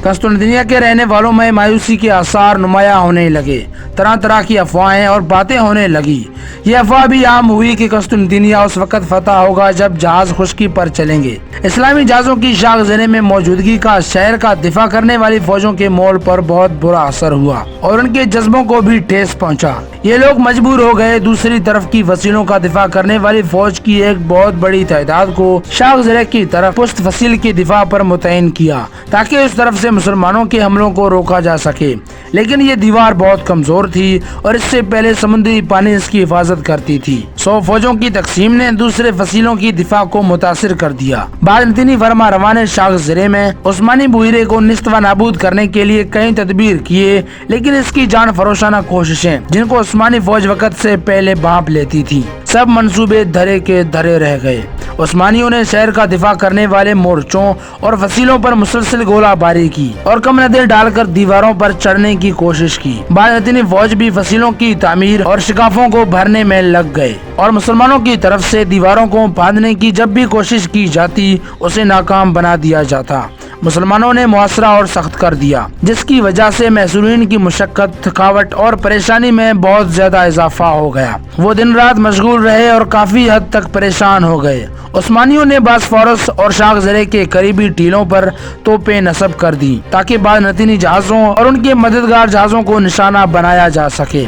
قسطنطنیہ کے رہنے والوں میں مایوسی کے آثار نمایاں ہونے لگے، طرح طرح کی افواہیں اور باتیں ہونے لگی۔ یہ افواہ بھی عام ہوئی کہ قسطنطنیہ اس وقت فتح ہوگا جب جہاز خشکی پر چلیں گے۔ اسلامی جہازوں کی شاخ زریں میں موجودگی کا شہر کا دفاع کرنے والی فوجوں کے مول پر بہت برا اثر ہوا اور ان کے جذبوں کو بھی ٹھیس پہنچا۔ یہ لوگ مجبور ہو گئے دوسری طرف کی فصیلوں کا دفاع کرنے والی فوج کی ایک بہت بڑی تعداد کو شاخ زریں کی طرف پشت فصیل کے دفاع پر متعین کیا تاکہ اس طرف سے مسلمانوں کے حملوں کو روکا جا سکے، لیکن یہ دیوار بہت کمزور تھی اور اس سے پہلے سمندری پانی اس کی حفاظت کرتی تھی۔ 100 فوجوں کی تقسیم نے دوسرے فصیلوں کی دفاع کو متاثر کر دیا۔ باذنطینی فرما روا نے شاخ زریں میں عثمانی بحیرے کو نیست و نابود کرنے کے لیے کئی تدبیر کیے، لیکن اس کی جان فروشانہ کوششیں جن کو عثمانی فوج وقت سے پہلے بھانپ لیتی تھی، سب منصوبے دھرے کے دھرے رہ گئے۔ عثمانیوں نے شہر کا دفاع کرنے والے مورچوں اور فصیلوں پر مسلسل گولہ باری کی اور کم ندے ڈال کر دیواروں پر چڑھنے کی کوشش کی۔ باذنطینی فوج بھی فصیلوں کی تعمیر اور شکافوں کو بھرنے میں لگ گئے اور مسلمانوں کی طرف سے دیواروں کو باندھنے کی جب بھی کوشش کی جاتی اسے ناکام بنا دیا جاتا۔ مسلمانوں نے محاصرہ اور سخت کر دیا، جس کی وجہ سے محصورین کی مشقت، تھکاوٹ اور پریشانی میں بہت زیادہ اضافہ ہو گیا۔ وہ دن رات مشغول رہے اور کافی حد تک پریشان ہو گئے۔ عثمانیوں نے باسفورس اور شاخ زریں کے قریبی ٹیلوں پر توپیں نصب کر دی تاکہ باذنطینی جہازوں اور ان کے مددگار جہازوں کو نشانہ بنایا جا سکے۔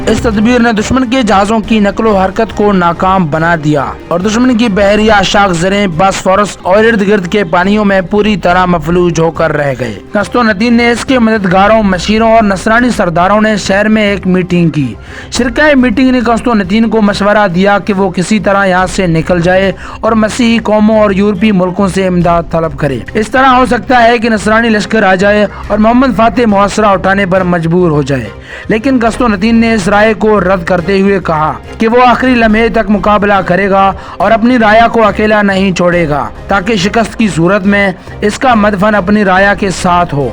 اس تدبیر نے دشمن کے جہازوں کی نقل و حرکت کو ناکام بنا دیا اور دشمن کی بحریہ شاخ زریں باسفورس اور ارد گرد کے پانیوں میں پوری طرح مفلوج ہو کر رہ گئے۔ قسطنطین نے اس کے مددگاروں، مشیروں اور نصرانی سرداروں نے شہر میں ایک میٹنگ کی۔ شرکائے میٹنگ نے قسطنطین کو مشورہ دیا کہ وہ کسی طرح یہاں سے نکل جائے اور مسیحی قوموں اور یورپی ملکوں سے امداد طلب کرے۔ اس طرح ہو سکتا ہے کہ نصرانی لشکر آ جائے اور محمد فاتح محاصرہ اٹھانے پر مجبور ہو جائے، لیکن قسطنطین نے اس رائے کو رد کرتے ہوئے کہا کہ وہ آخری لمحے تک مقابلہ کرے گا اور اپنی رایا کو اکیلا نہیں چھوڑے گا تاکہ شکست کی صورت میں اس کا مدفن اپنی رایا کے ساتھ ہو۔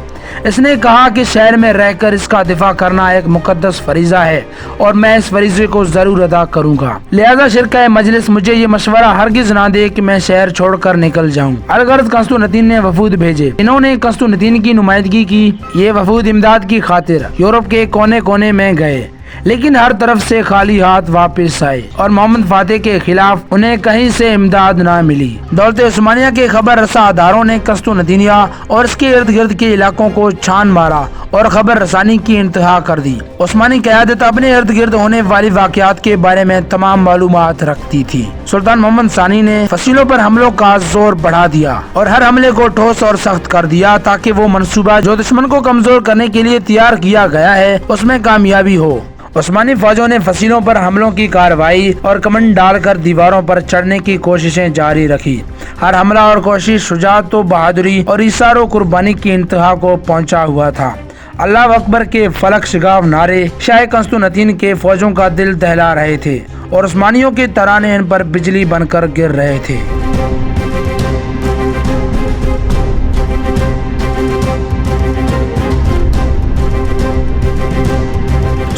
اس نے کہا کہ شہر میں رہ کر اس کا دفاع کرنا ایک مقدس فریضہ ہے اور میں اس فریضے کو ضرور ادا کروں گا، لہذا شرکائے مجلس مجھے یہ مشورہ ہرگز نہ دے کہ میں شہر چھوڑ کر نکل جاؤں۔ الغرض قسطنطین نے وفود بھیجے۔ انہوں نے قسطنطین کی نمائندگی کی۔ یہ وفود امداد کی خاطر یورپ کے کونے کونے میں گئے، لیکن ہر طرف سے خالی ہاتھ واپس آئے اور محمد فاتح کے خلاف انہیں کہیں سے امداد نہ ملی۔ دولت عثمانیہ کے خبر رساں اداروں نے قسطنطنیہ اور اس کے ارد گرد کے علاقوں کو چھان مارا اور خبر رسانی کی انتہا کر دی۔ عثمانی قیادت اپنے ارد گرد ہونے والی واقعات کے بارے میں تمام معلومات رکھتی تھی۔ سلطان محمد ثانی نے فصیلوں پر حملوں کا زور بڑھا دیا اور ہر حملے کو ٹھوس اور سخت کر دیا تاکہ وہ منصوبہ جو دشمن کو کمزور کرنے کے لیے تیار کیا گیا ہے اس میں کامیابی ہو۔ عثمانی فوجوں نے فصیلوں پر حملوں کی کارروائی اور کمند ڈال کر دیواروں پر چڑھنے کی کوششیں جاری رکھی۔ ہر حملہ اور کوشش شجاعت و بہادری اور ایثار و قربانی کی انتہا کو پہنچا ہوا تھا۔ اللہ اکبر کے فلک شگاف نعرے شاہ قسطنطین کے فوجوں کا دل دہلا رہے تھے اور عثمانیوں کے ترانے ان پر بجلی بن کر گر رہے تھے۔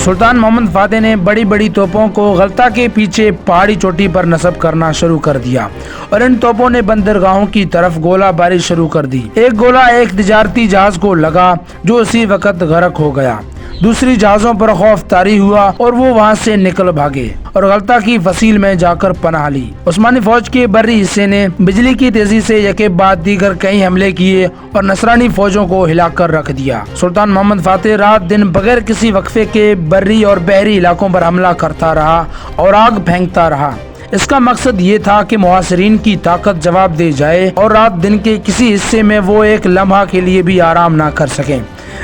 سلطان محمد فاتح نے بڑی بڑی توپوں کو غلطہ کے پیچھے پہاڑی چوٹی پر نصب کرنا شروع کر دیا اور ان توپوں نے بندرگاہوں کی طرف گولہ باری شروع کر دی۔ ایک گولہ ایک تجارتی جہاز کو لگا جو اسی وقت غرق ہو گیا۔ دوسری جہازوں پر خوف طاری ہوا اور وہ وہاں سے نکل بھاگے اور غلطہ کی فصیل میں جا کر پناہ لی۔ عثمانی فوج کے بری حصے نے بجلی کی تیزی سے یکے بعد دیگر کئی حملے کیے اور نصرانی فوجوں کو ہلا کر رکھ دیا۔ سلطان محمد فاتح رات دن بغیر کسی وقفے کے بری اور بحری علاقوں پر حملہ کرتا رہا اور آگ پھینکتا رہا۔ اس کا مقصد یہ تھا کہ محاصرین کی طاقت جواب دے جائے اور رات دن کے کسی حصے میں وہ ایک لمحہ کے لیے بھی آرام نہ کر سکیں۔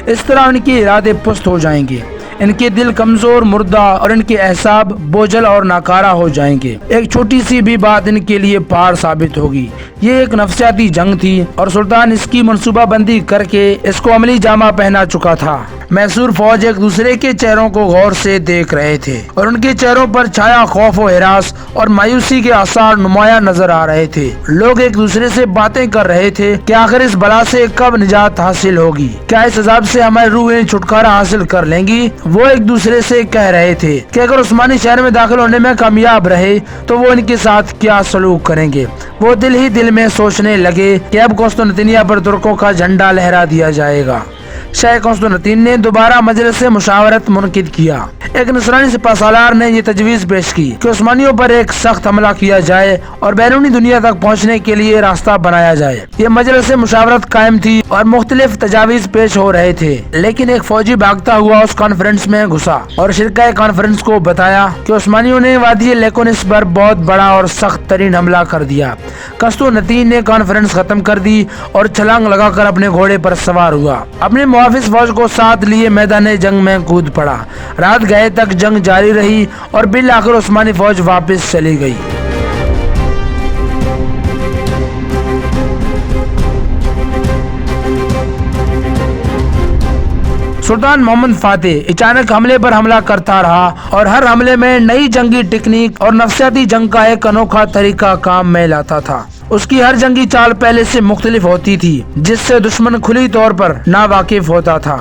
اس طرح ان کے ارادے پست ہو جائیں گے، ان کے دل کمزور، مردہ اور ان کے اعصاب بوجھل اور ناکارہ ہو جائیں گے۔ ایک چھوٹی سی بھی بات ان کے لیے پہاڑ ثابت ہوگی۔ یہ ایک نفسیاتی جنگ تھی اور سلطان اس کی منصوبہ بندی کر کے اس کو عملی جامہ پہنا چکا تھا۔ محصور فوج ایک دوسرے کے چہروں کو غور سے دیکھ رہے تھے اور ان کے چہروں پر چھایا خوف و ہراس اور مایوسی کے آثار نمایاں نظر آ رہے تھے۔ لوگ ایک دوسرے سے باتیں کر رہے تھے کہ آخر اس بلا سے کب نجات حاصل ہوگی، کیا اس عذاب سے ہماری روحیں چھٹکارا حاصل کر لیں گی۔ وہ ایک دوسرے سے کہہ رہے تھے کہ اگر عثمانی شہر میں داخل ہونے میں کامیاب رہے تو وہ ان کے ساتھ کیا سلوک کریں گے۔ وہ دل ہی دل میں سوچنے لگے کہ اب قسطنطنیہ پر ترکوں کا جھنڈا لہرا دیا جائے گا۔ شاہ قسطنطین نے دوبارہ مجلس مشاورت منعقد کیا۔ ایک نصرانی سپہ سالار نے یہ تجویز پیش کی کہ عثمانیوں پر ایک سخت حملہ کیا جائے اور بیرونی دنیا تک پہنچنے کے لیے راستہ بنایا جائے۔ یہ مجلس مشاورت قائم تھی اور مختلف تجاویز پیش ہو رہے تھے، لیکن ایک فوجی بھاگتا ہوا اس کانفرنس میں گھسا اور شرکائے کانفرنس کو بتایا کہ عثمانیوں نے وادی لیکونس پر بہت بڑا اور سخت ترین حملہ کر دیا۔ قسطنطین نے کانفرنس ختم کر دی اور چھلانگ لگا کر اپنے گھوڑے پر سوار ہوا، اپنے محافظ فوج کو ساتھ لیے میدان جنگ میں کود پڑا۔ رات گئے تک جنگ جاری رہی اور بالآخر عثمانی فوج واپس چلی گئی۔ سلطان محمد فاتح اچانک حملے پر حملہ کرتا رہا اور ہر حملے میں نئی جنگی ٹیکنیک اور نفسیاتی جنگ کا ایک انوکھا طریقہ کام میں لاتا تھا۔ اس کی ہر جنگی چال پہلے سے مختلف ہوتی تھی، جس سے دشمن کھلی طور پر ناواقف ہوتا تھا۔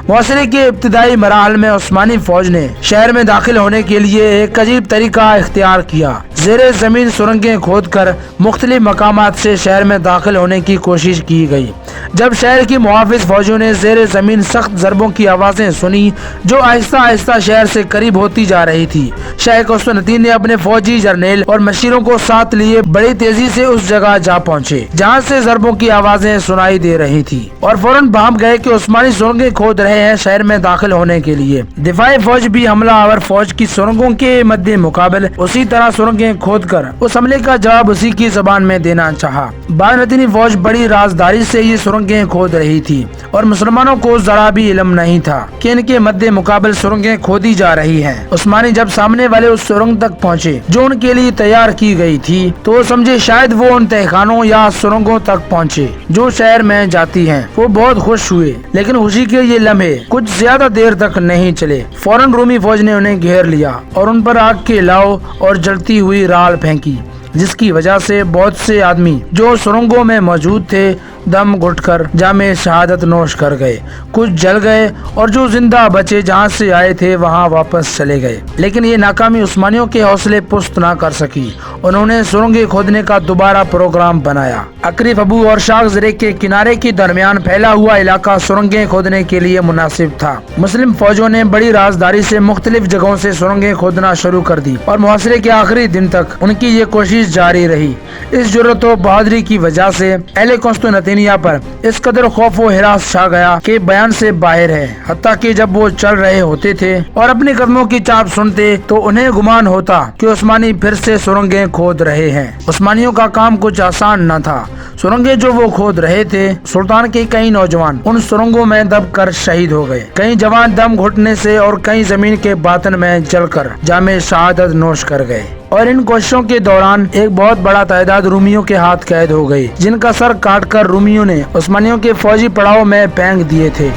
محاصرے کے ابتدائی مراحل میں عثمانی فوج نے شہر میں داخل ہونے کے لیے ایک عجیب طریقہ اختیار کیا۔ زیر زمین سرنگیں کھود کر مختلف مقامات سے شہر میں داخل ہونے کی کوشش کی گئی۔ جب شہر کی محافظ فوجوں نے زیر زمین سخت ضربوں کی آوازیں سنی جو آہستہ آہستہ شہر سے قریب ہوتی جا رہی تھی، شاہ قسطنطین نے اپنے فوجی جرنیل اور مشیروں کو ساتھ لیے بڑی تیزی سے اس جگہ جا پہنچے جہاں سے ضربوں کی آوازیں سنائی دے رہی تھی، اور فوراً بھانپ گئے کہ عثمانی سرنگیں کھود رہے ہیں شہر میں داخل ہونے کے لیے۔ دفاعی فوج بھی حملہ آور فوج کی سرنگوں کے مد مقابل اسی طرح سرنگیں کھود کر اس حملے کا جواب اسی کی زبان میں دینا چاہا۔ بائزنطینی فوج بڑی رازداری سے یہ سرنگیں کھود رہی تھی اور مسلمانوں کو ذرا بھی علم نہیں تھا کہ ان کے مد مقابل سرنگیں کھودی جا رہی ہیں۔ عثمانی جب سامنے والے اس سرنگ تک پہنچے جو ان کے لیے تیار کی گئی تھی تو وہ سمجھے شاید وہ ان تہخانوں یا سرنگوں تک پہنچے جو شہر میں جاتی ہیں۔ وہ بہت خوش ہوئے، لیکن خوشی کے یہ لمحے کچھ زیادہ دیر تک نہیں چلے۔ فوراً رومی فوج نے انہیں گھیر لیا اور ان پر آگ کے لاؤ اور جلتی ہوئی رال پھینکی، جس کی وجہ سے بہت سے آدمی جو سرنگوں میں موجود تھے دم گھٹ کر جام شہادت نوش کر گئے۔ کچھ جل گئے اور جو زندہ بچے جہاں سے آئے تھے وہاں واپس چلے گئے، لیکن یہ ناکامی عثمانیوں کے حوصلے پست نہ کر سکی۔ انہوں نے سرنگیں کھودنے کا دوبارہ پروگرام بنایا۔ اکریف ابو اور شاخ زرے کے کنارے کے درمیان پھیلا ہوا علاقہ سرنگیں کھودنے کے لیے مناسب تھا۔ مسلم فوجوں نے بڑی رازداری سے مختلف جگہوں سے سرنگیں کھودنا شروع کر دی اور محاصرے کے آخری دن تک ان کی یہ کوشش جاری رہی۔ اس جرأت و بہادری کی وجہ سے اہل قسطنطنیہ پر اس قدر خوف و ہراس چھا گیا کہ بیان سے باہر ہے، حتیٰ کہ جب وہ چل رہے ہوتے تھے اور اپنے قدموں کی چاپ سنتے تو انہیں گمان ہوتا کہ عثمانی پھر سے سرنگیں کھود رہے ہیں۔ عثمانیوں کا کام کچھ آسان نہ تھا۔ سرنگیں جو وہ کھود رہے تھے، سلطان کے کئی نوجوان ان سرنگوں میں دب کر شہید ہو گئے، کئی جوان دم گھٹنے سے اور کئی زمین کے باطن میں جل کر جام شہادت نوش کر گئے، اور ان کوششوں کے دوران ایک بہت بڑا تعداد رومیوں کے ہاتھ قید ہو گئی، جن کا سر کاٹ کر رومیوں نے عثمانیوں کے فوجی پڑاؤ میں پھینک دیے تھے۔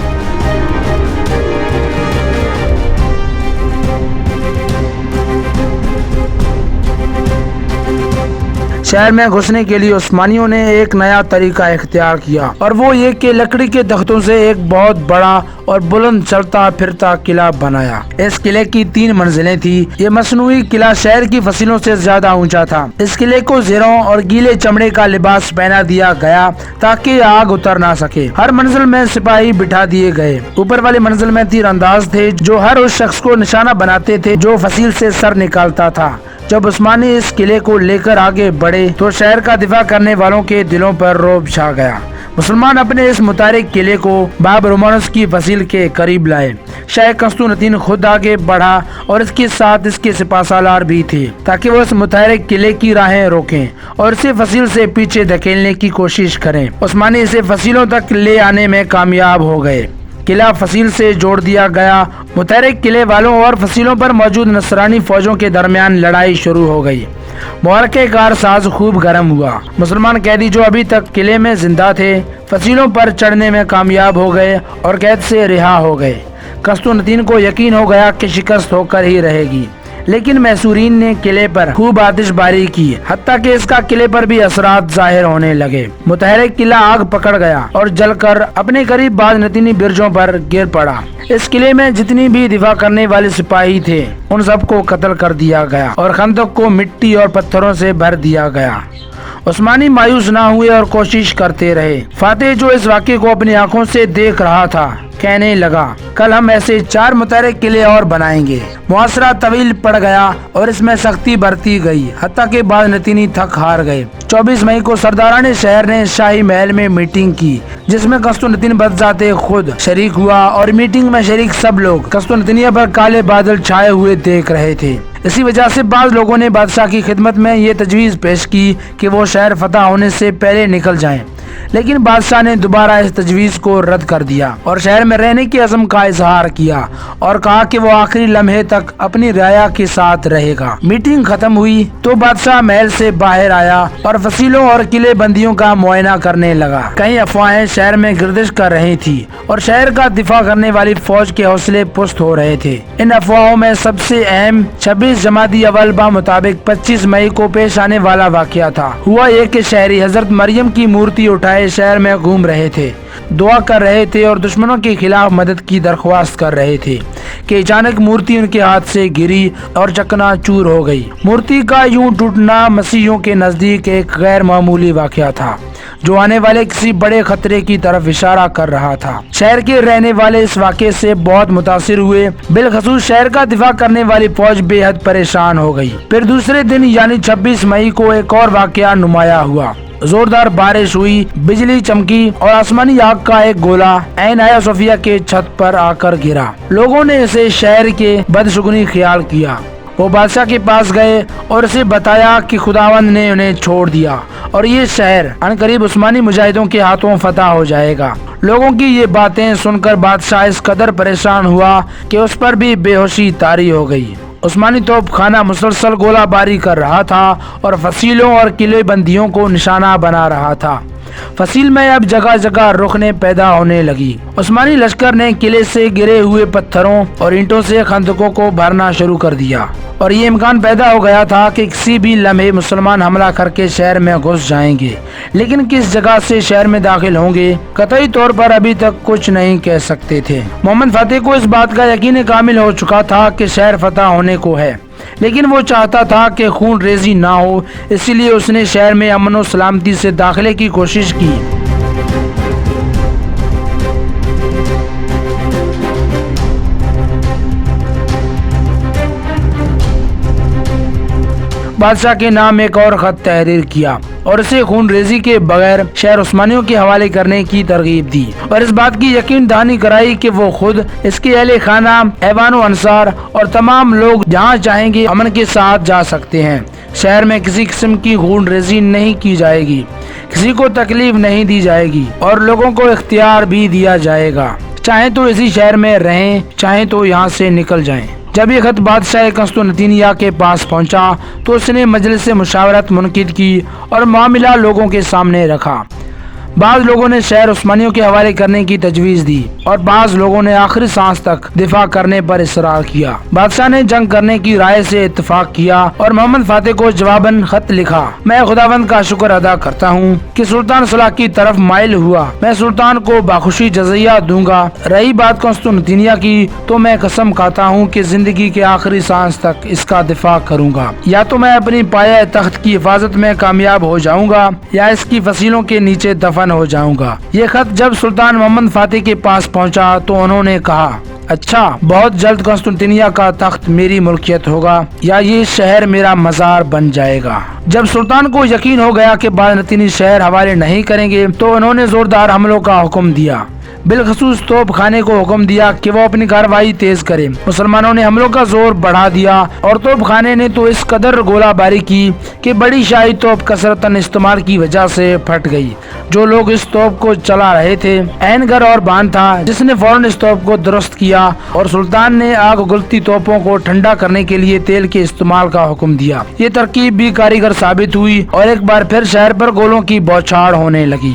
شہر میں گھسنے کے لیے عثمانیوں نے ایک نیا طریقہ اختیار کیا، اور وہ یہ کہ لکڑی کے تختوں سے ایک بہت بڑا اور بلند چلتا پھرتا قلعہ بنایا۔ اس قلعے کی 3 منزلیں تھی۔ یہ مصنوعی قلعہ شہر کی فصیلوں سے زیادہ اونچا تھا۔ اس قلعے کو زیروں اور گیلے چمڑے کا لباس پہنا دیا گیا تاکہ آگ اتر نہ سکے۔ ہر منزل میں سپاہی بٹھا دیے گئے۔ اوپر والی منزل میں تیر انداز تھے جو ہر اس شخص کو نشانہ بناتے تھے جو فصیل سے سر نکالتا تھا۔ جب عثمانی اس قلعے کو لے کر آگے بڑھے تو شہر کا دفاع کرنے والوں کے دلوں پر رعب چھا گیا۔ مسلمان اپنے اس متحرک قلعے کو باب رومانوس کی فصیل کے قریب لائے۔ شاہ قسطنطین خود آگے بڑھا اور اس کے ساتھ اس کے سپہ سالار بھی تھے تاکہ وہ اس متحرک قلعے کی راہیں روکیں اور اسے فصیل سے پیچھے دھکیلنے کی کوشش کریں۔ عثمانی اسے فصیلوں تک لے آنے میں کامیاب ہو گئے۔ قلعہ فصیل سے جوڑ دیا گیا۔ متحرک قلعے والوں اور فصیلوں پر موجود نصرانی فوجوں کے درمیان لڑائی شروع ہو گئی۔ معرکہ کار ساز خوب گرم ہوا۔ مسلمان قیدی جو ابھی تک قلعے میں زندہ تھے فصیلوں پر چڑھنے میں کامیاب ہو گئے اور قید سے رہا ہو گئے۔ قسطنطین کو یقین ہو گیا کہ شکست ہو کر ہی رہے گی، لیکن محصورین نے قلعے پر خوب آتش باری کی، حتیٰ کہ اس کا قلعے پر بھی اثرات ظاہر ہونے لگے۔ متحرک قلعہ آگ پکڑ گیا اور جل کر اپنے قریب بازنطینی برجوں پر گر پڑا۔ اس قلعے میں جتنی بھی دفاع کرنے والے سپاہی تھے ان سب کو قتل کر دیا گیا اور خندق کو مٹی اور پتھروں سے بھر دیا گیا۔ عثمانی مایوس نہ ہوئے اور کوشش کرتے رہے۔ فاتح جو اس واقعے کو اپنی آنکھوں سے دیکھ رہا تھا کہنے لگا، کل ہم ایسے 4 متحرک قلعے اور بنائیں گے۔ محاصرہ طویل پڑ گیا اور اس میں سختی برتی گئی، حتیٰ کہ بازنطینی تھک ہار گئے۔ 24 مئی کو سرداران شہر نے شاہی محل میں میٹنگ کی، جس میں قسطنطین بذات خود شریک ہوا، اور میٹنگ میں شریک سب لوگ قسطنطنیہ پر کالے بادل چھائے ہوئے دیکھ رہے تھے۔ اسی وجہ سے بعض لوگوں نے بادشاہ کی خدمت میں یہ تجویز پیش کی کہ وہ شہر فتح ہونے سے پہلے نکل جائیں، لیکن بادشاہ نے دوبارہ اس تجویز کو رد کر دیا اور شہر میں رہنے کے عزم کا اظہار کیا اور کہا کہ وہ آخری لمحے تک اپنی رعایا کے ساتھ رہے گا۔ میٹنگ ختم ہوئی تو بادشاہ محل سے باہر آیا اور فصیلوں اور قلعے بندیوں کا معائنہ کرنے لگا۔ کئی افواہیں شہر میں گردش کر رہی تھی اور شہر کا دفاع کرنے والی فوج کے حوصلے پست ہو رہے تھے۔ ان افواہوں میں سب سے اہم 26 جمادی اول مطابق 25 مئی کو پیش آنے والا واقعہ تھا۔ ہوا یہ کہ شہری حضرت مریم کی مورتی اٹھائے شہر میں گھوم رہے تھے، دعا کر رہے تھے اور دشمنوں کے خلاف مدد کی درخواست کر رہے تھے کہ اچانک مورتی ان کے ہاتھ سے گری اور چکنا چور ہو گئی۔ مورتی کا یوں ٹوٹنا مسیحیوں کے نزدیک ایک غیر معمولی واقعہ تھا جو آنے والے کسی بڑے خطرے کی طرف اشارہ کر رہا تھا۔ شہر کے رہنے والے اس واقعے سے بہت متاثر ہوئے، بالخصوص شہر کا دفاع کرنے والی فوج بے حد پریشان ہو گئی۔ پھر دوسرے دن یعنی 26 مئی کو ایک اور واقعہ نمایاں ہوا۔ زوردار بارش ہوئی، بجلی چمکی اور آسمانی آگ کا ایک گولہ عین آیا صوفیہ کے چھت پر آ کر گرا۔ لوگوں نے اسے شہر کے بدشگونی خیال کیا۔ وہ بادشاہ کے پاس گئے اور اسے بتایا کہ خداوند نے انہیں چھوڑ دیا اور یہ شہر عنقریب عثمانی مجاہدوں کے ہاتھوں فتح ہو جائے گا۔ لوگوں کی یہ باتیں سن کر بادشاہ اس قدر پریشان ہوا کہ اس پر بھی بے ہوشی طاری ہو گئی۔ عثمانی توپ خانہ مسلسل گولہ باری کر رہا تھا اور فصیلوں اور قلعے بندیوں کو نشانہ بنا رہا تھا۔ فصیل میں اب جگہ جگہ رخنیں پیدا ہونے لگی۔ عثمانی لشکر نے قلعے سے گرے ہوئے پتھروں اور اینٹوں سے خندقوں کو بھرنا شروع کر دیا اور یہ امکان پیدا ہو گیا تھا کہ کسی بھی لمحے مسلمان حملہ کر کے شہر میں گھس جائیں گے، لیکن کس جگہ سے شہر میں داخل ہوں گے قطعی طور پر ابھی تک کچھ نہیں کہہ سکتے تھے۔ محمد فاتح کو اس بات کا یقین کامل ہو چکا تھا کہ شہر فتح ہونے کو ہے، لیکن وہ چاہتا تھا کہ خون ریزی نہ ہو، اسی لیے اس نے شہر میں امن و سلامتی سے داخلے کی کوشش کی۔ بادشاہ کے نام ایک اور خط تحریر کیا اور اسے خون ریزی کے بغیر شہر عثمانیوں کے حوالے کرنے کی ترغیب دی اور اس بات کی یقین دہانی کرائی کہ وہ خود، اس کے اہل خانہ، ایوان و انصار اور تمام لوگ جہاں چاہیں گے امن کے ساتھ جا سکتے ہیں۔ شہر میں کسی قسم کی خون ریزی نہیں کی جائے گی، کسی کو تکلیف نہیں دی جائے گی اور لوگوں کو اختیار بھی دیا جائے گا، چاہیں تو اسی شہر میں رہیں، چاہیں تو یہاں سے نکل جائیں۔ جب یہ خط بادشاہ قسطنطنیہ کے پاس پہنچا تو اس نے مجلس مشاورت منعقد کی اور معاملہ لوگوں کے سامنے رکھا۔ بعض لوگوں نے شہر عثمانیوں کے حوالے کرنے کی تجویز دی اور بعض لوگوں نے آخری سانس تک دفاع کرنے پر اصرار کیا۔ بادشاہ نے جنگ کرنے کی رائے سے اتفاق کیا اور محمد فاتح کو جواباً خط لکھا، میں خداوند کا شکر ادا کرتا ہوں کہ سلطان صلاح کی طرف مائل ہوا، میں سلطان کو باخوشی جزیہ دوں گا۔ رہی بات قسطنطنیہ کی تو میں قسم کھاتا ہوں کہ زندگی کے آخری سانس تک اس کا دفاع کروں گا، یا تو میں اپنی پایہ تخت کی حفاظت میں کامیاب ہو جاؤں گا یا اس کی فصیلوں کے نیچے دفن ہو جاؤں گا۔ یہ خط جب سلطان محمد فاتح کے پاس پہنچا تو انہوں نے کہا، اچھا، بہت جلد قسطنطنیہ کا تخت میری ملکیت ہوگا یا یہ شہر میرا مزار بن جائے گا۔ جب سلطان کو یقین ہو گیا کہ بازنطینی شہر حوالے نہیں کریں گے تو انہوں نے زوردار حملوں کا حکم دیا، بالخصوص توپ خانے کو حکم دیا کہ وہ اپنی کارروائی تیز کرے۔ مسلمانوں نے حملوں کا زور بڑھا دیا اور توپ خانے نے تو اس قدر گولہ باری کی کہ بڑی شاہی توپ کثرتاً استعمال کی وجہ سے پھٹ گئی۔ جو لوگ اس توپ کو چلا رہے تھے، عین گر اور بان تھا جس نے فوراً اس توپ کو درست کیا اور سلطان نے آگ گلتی توپوں کو ٹھنڈا کرنے کے لیے تیل کے استعمال کا حکم دیا۔ یہ ترکیب بھی کاریگر ثابت ہوئی اور ایک بار پھر شہر پر گولوں کی بوچھاڑ ہونے لگی،